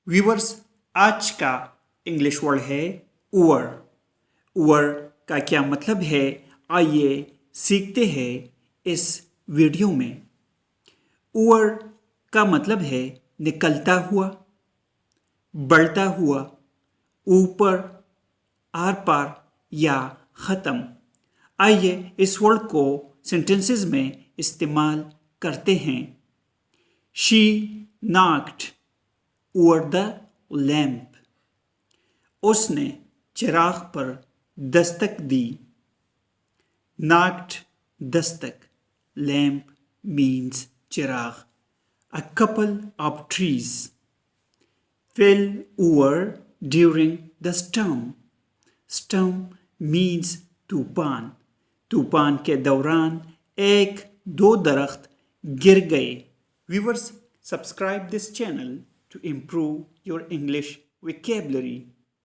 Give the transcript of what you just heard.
Viewers, आज का English word है ओवर। ओवर का क्या मतलब है, आइए सीखते हैं इस वीडियो में। ओवर का मतलब है निकलता हुआ, बढ़ता हुआ, ऊपर, आर पार या ख़त्म। आइए इस वर्ड को सेंटेंसेस में इस्तेमाल करते हैं। She knocked over the lamp. उसने चिराग पर दस्तक दी। knocked Dastak, lamp means Chirag. A couple of trees fell over during the storm. Storm means तूफान। तूफान के दौरान एक दो दरख्त गिर गए। Viewers, subscribe this channel to improve your English vocabulary.